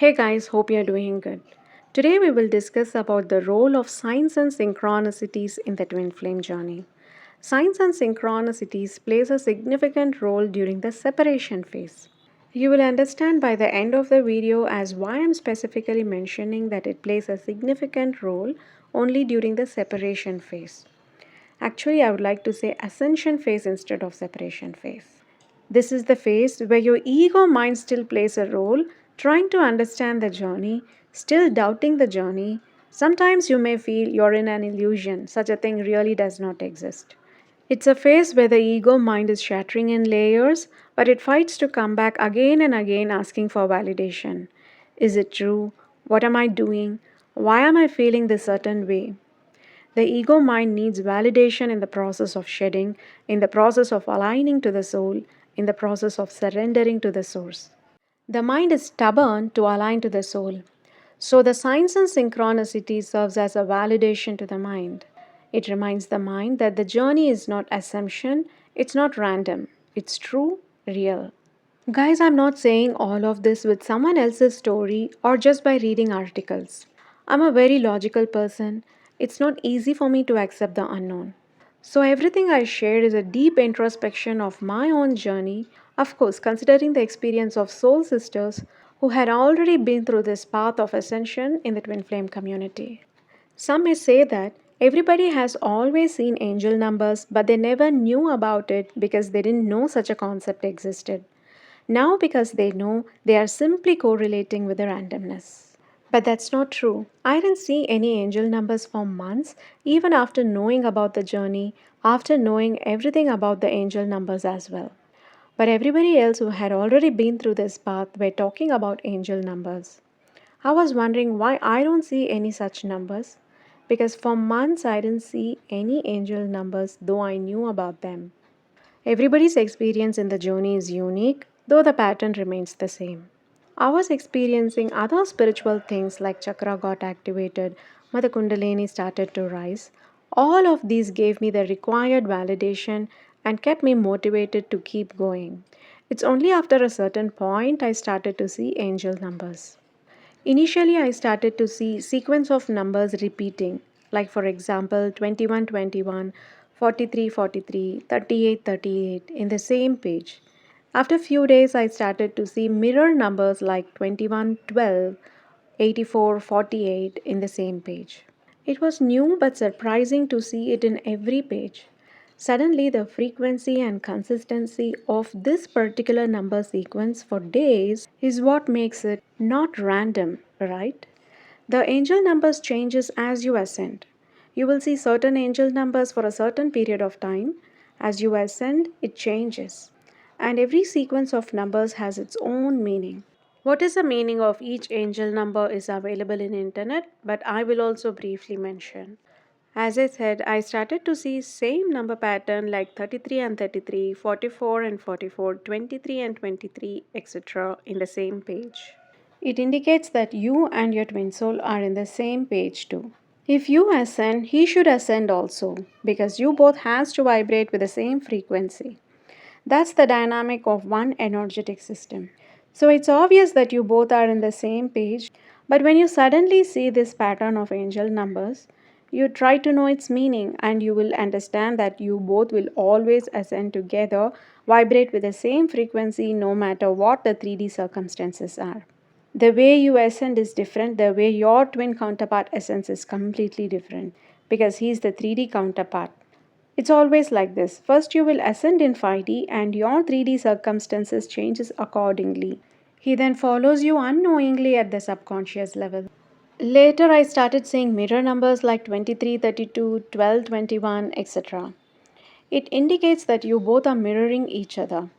Hey guys, hope you're doing good. Today we will discuss about the role of signs and synchronicities in the twin flame journey. Signs and synchronicities plays a significant role during the separation phase. You will understand by the end of the video as why I'm specifically mentioning that it plays a significant role only during the separation phase. Actually, I would like to say ascension phase instead of separation phase. This is the phase where your ego mind still plays a role, trying to understand the journey, still doubting the journey. Sometimes you may feel you're in an illusion, such a thing really does not exist. It's a phase where the ego mind is shattering in layers, but it fights to come back again and again asking for validation. Is it true? What am I doing? Why am I feeling this certain way? The ego mind needs validation in the process of shedding, in the process of aligning to the soul, in the process of surrendering to the source. The mind is stubborn to align to the soul. So the signs and synchronicity serves as a validation to the mind. It reminds the mind that the journey is not assumption, it's not random, it's true, real. Guys, I'm not saying all of this with someone else's story or just by reading articles. I'm a very logical person. It's not easy for me to accept the unknown. So, everything I share is a deep introspection of my own journey, of course, considering the experience of soul sisters who had already been through this path of ascension in the Twin Flame community. Some may say that everybody has always seen angel numbers, but they never knew about it because they didn't know such a concept existed. Now, because they know, they are simply correlating with the randomness. But that's not true. I didn't see any angel numbers for months, even after knowing about the journey, after knowing everything about the angel numbers as well. But everybody else who had already been through this path were talking about angel numbers. I was wondering why I don't see any such numbers. Because for months I didn't see any angel numbers, though I knew about them. Everybody's experience in the journey is unique, though the pattern remains the same. I was experiencing other spiritual things like chakra got activated, Mother Kundalini started to rise. All of these gave me the required validation and kept me motivated to keep going. It's only after a certain point I started to see angel numbers. Initially, I started to see sequence of numbers repeating, like for example 21, 21, 43, 43, 38, 38 in the same page. After few days, I started to see mirror numbers like 21, 12, 84, 48 in the same page. It was new but surprising to see it in every page. Suddenly, the frequency and consistency of this particular number sequence for days is what makes it not random, right? The angel numbers changes as you ascend. You will see certain angel numbers for a certain period of time. As you ascend, it changes. And every sequence of numbers has its own meaning. What is the meaning of each angel number is available in internet, but I will also briefly mention. As I said, I started to see same number pattern like 33 and 33, 44 and 44, 23 and 23, etc. in the same page. It indicates that you and your twin soul are in the same page too. If you ascend, he should ascend also because you both has to vibrate with the same frequency. That's the dynamic of one energetic system. So it's obvious that you both are in the same page, but when you suddenly see this pattern of angel numbers, you try to know its meaning and you will understand that you both will always ascend together, vibrate with the same frequency no matter what the 3D circumstances are. The way you ascend is different, the way your twin counterpart ascends is completely different because he is the 3D counterpart. It's always like this. First you will ascend in 5D and your 3D circumstances changes accordingly. He then follows you unknowingly at the subconscious level. Later I started seeing mirror numbers like 23, 32, 12, 21, etc. It indicates that you both are mirroring each other.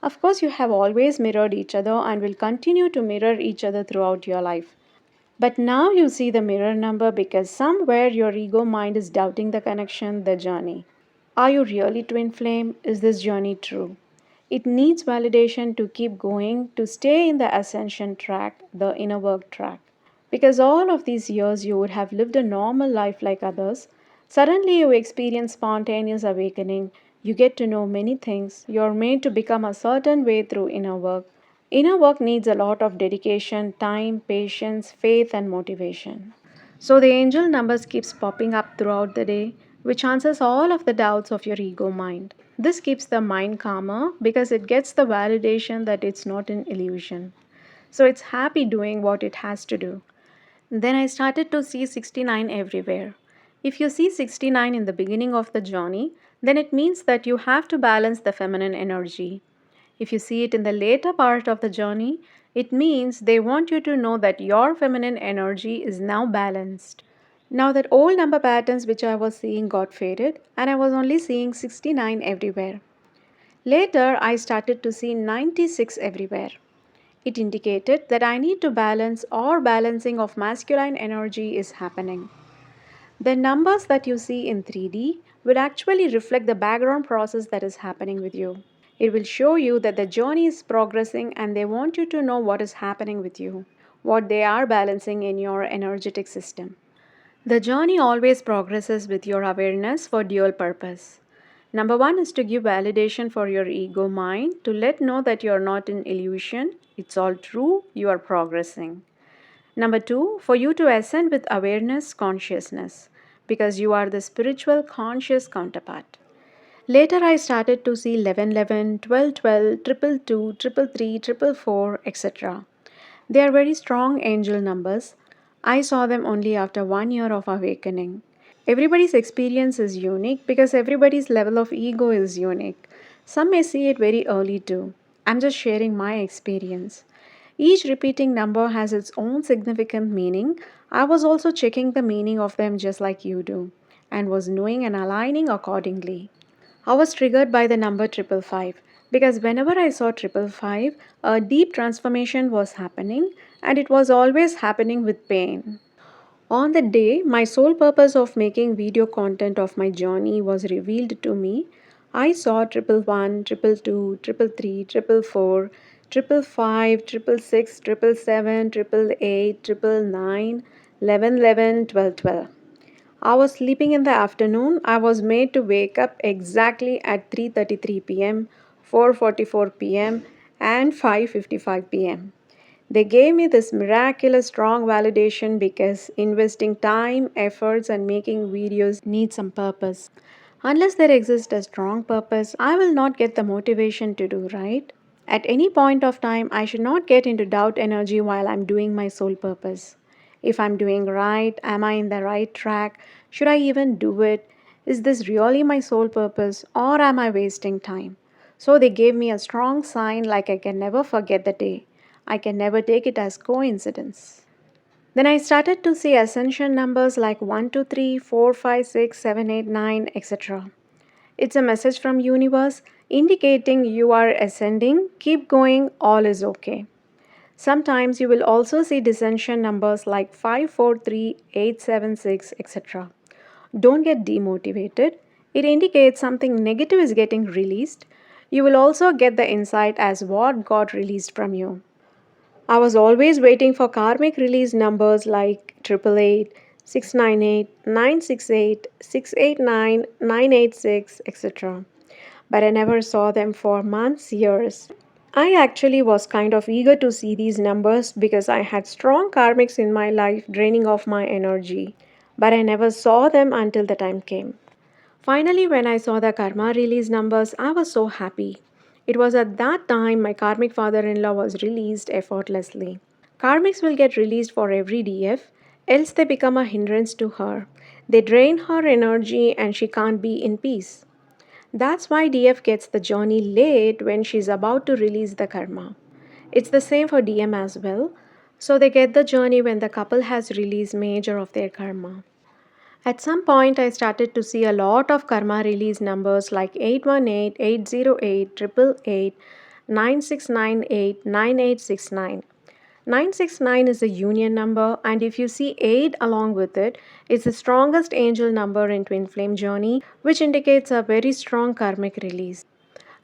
Of course, you have always mirrored each other and will continue to mirror each other throughout your life. But now you see the mirror number because somewhere your ego mind is doubting the connection, the journey. Are you really twin flame? Is this journey true? It needs validation to keep going, to stay in the ascension track, the inner work track. Because all of these years you would have lived a normal life like others. Suddenly you experience spontaneous awakening. You get to know many things. You're made to become a certain way through inner work. Inner work needs a lot of dedication, time, patience, faith, and motivation. So the angel numbers keeps popping up throughout the day, which answers all of the doubts of your ego mind. This keeps the mind calmer because it gets the validation that it's not an illusion. So it's happy doing what it has to do. Then I started to see 69 everywhere. If you see 69 in the beginning of the journey, then it means that you have to balance the feminine energy. If you see it in the later part of the journey, it means they want you to know that your feminine energy is now balanced. Now that old number patterns which I was seeing got faded and I was only seeing 69 everywhere. Later, I started to see 96 everywhere. It indicated that I need to balance or balancing of masculine energy is happening. The numbers that you see in 3D will actually reflect the background process that is happening with you. It will show you that the journey is progressing and they want you to know what is happening with you, what they are balancing in your energetic system. The journey always progresses with your awareness for dual purpose. Number one is to give validation for your ego mind to let know that you're not in illusion, it's all true, you are progressing. Number two, for you to ascend with awareness, consciousness, because you are the spiritual conscious counterpart. Later, I started to see 11, 11, 12, 12, 222, 333, 444, etc. They are very strong angel numbers. I saw them only after 1 year of awakening. Everybody's experience is unique because everybody's level of ego is unique. Some may see it very early too. I'm just sharing my experience. Each repeating number has its own significant meaning. I was also checking the meaning of them just like you do and was knowing and aligning accordingly. I was triggered by the number 555 because whenever I saw 555, a deep transformation was happening and it was always happening with pain. On the day my sole purpose of making video content of my journey was revealed to me, I saw 111, 222, 333, 444, 555, 666, 777, 888, 999, 11, 12, 12. I was sleeping in the afternoon. I was made to wake up exactly at 3:33 p.m., 4:44 p.m., and 5:55 p.m. They gave me this miraculous strong validation because investing time, efforts, and making videos need some purpose. Unless there exists a strong purpose, I will not get the motivation to do right. At any point of time, I should not get into doubt energy while I'm doing my sole purpose. If I'm doing right, am I in the right track? Should I even do it? Is this really my sole purpose or am I wasting time? So they gave me a strong sign like I can never forget the day. I can never take it as coincidence. Then I started to see ascension numbers like 1, 2, 3, 4, 5, 6, 7, 8, 9, etc. It's a message from universe indicating you are ascending, keep going, all is okay. Sometimes you will also see descension numbers like 5, 4, 3, 8, 7, 6, etc. Don't get demotivated. It indicates something negative is getting released. You will also get the insight as what got released from you. I was always waiting for karmic release numbers like 888, 698, 968, 689, 986, etc. But I never saw them for months, years. I actually was kind of eager to see these numbers because I had strong karmics in my life draining off my energy. But I never saw them until the time came. Finally, when I saw the karma release numbers, I was so happy. It was at that time my karmic father in law was released effortlessly. Karmics will get released for every DF, else they become a hindrance to her. They drain her energy and she can't be in peace. That's why DF gets the journey late when she's about to release the karma. It's the same for DM as well. So they get the journey when the couple has released major of their karma. At some point, I started to see a lot of karma release numbers like 818, 808, 888, 9698, 9869. 969 is a union number, and if you see 8 along with it, it's the strongest angel number in Twin Flame Journey, which indicates a very strong karmic release.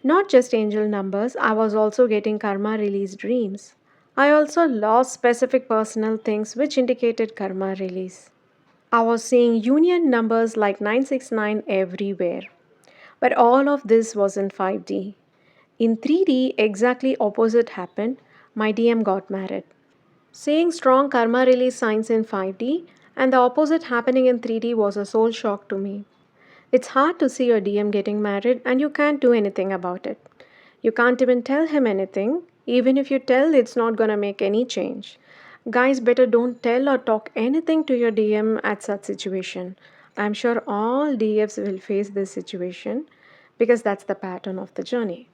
Not just angel numbers, I was also getting karma release dreams. I also lost specific personal things which indicated karma release. I was seeing union numbers like 969 everywhere. But all of this was in 5D. In 3D, exactly opposite happened. My DM got married. Seeing strong karma release signs in 5D and the opposite happening in 3D was a soul shock to me. It's hard to see your DM getting married and you can't do anything about it. You can't even tell him anything. Even if you tell, it's not gonna make any change. Guys, better don't tell or talk anything to your DM at such situation. I'm sure all DFs will face this situation because that's the pattern of the journey.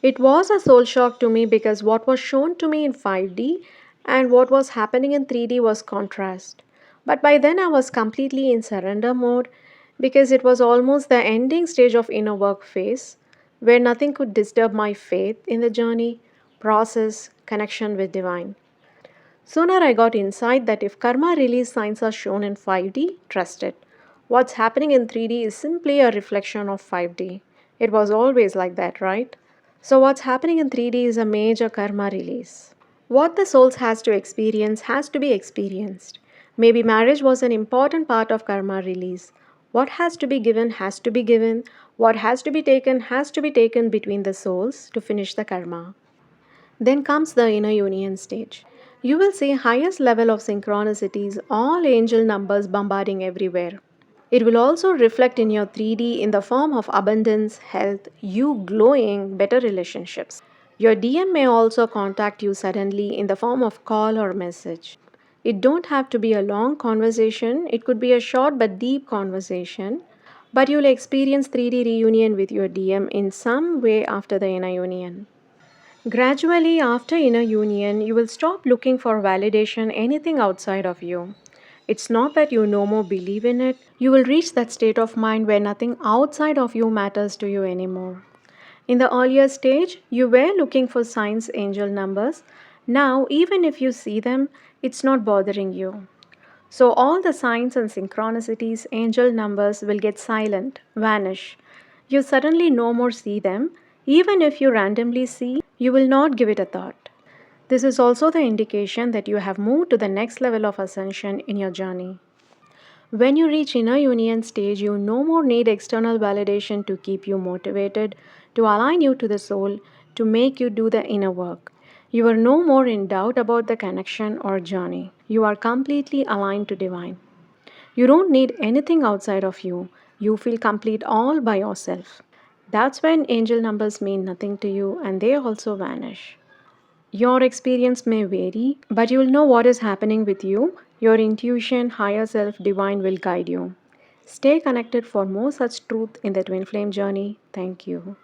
It was a soul shock to me because what was shown to me in 5D and what was happening in 3D was contrast. But by then I was completely in surrender mode because it was almost the ending stage of inner work phase where nothing could disturb my faith in the journey, process, connection with divine. Sooner I got insight that if karma release signs are shown in 5D, trust it. What's happening in 3D is simply a reflection of 5D. It was always like that, right? So, what's happening in 3D is a major karma release. What the souls has to experience has to be experienced. Maybe marriage was an important part of karma release. What has to be given has to be given. What has to be taken between the souls to finish the karma. Then comes the inner union stage. You will see highest level of synchronicities, all angel numbers bombarding everywhere. It will also reflect in your 3D in the form of abundance, health, you glowing, better relationships. Your DM may also contact you suddenly in the form of call or message. It don't have to be a long conversation, it could be a short but deep conversation, but you'll experience 3D reunion with your DM in some way after the inner union. Gradually, after inner union, you will stop looking for validation anything outside of you. It's not that you no more believe in it, you will reach that state of mind where nothing outside of you matters to you anymore. In the earlier stage, you were looking for signs, angel numbers. Now, even if you see them, it's not bothering you. So, all the signs and synchronicities, angel numbers will get silent, vanish. You suddenly no more see them. Even if you randomly see, you will not give it a thought. This is also the indication that you have moved to the next level of ascension in your journey. When you reach inner union stage, you no more need external validation to keep you motivated, to align you to the soul, to make you do the inner work. You are no more in doubt about the connection or journey. You are completely aligned to divine. You don't need anything outside of you. You feel complete all by yourself. That's when angel numbers mean nothing to you and they also vanish. Your experience may vary, but you'll know what is happening with you. Your intuition, higher self, divine will guide you. Stay connected for more such truth in the twin flame journey. Thank you.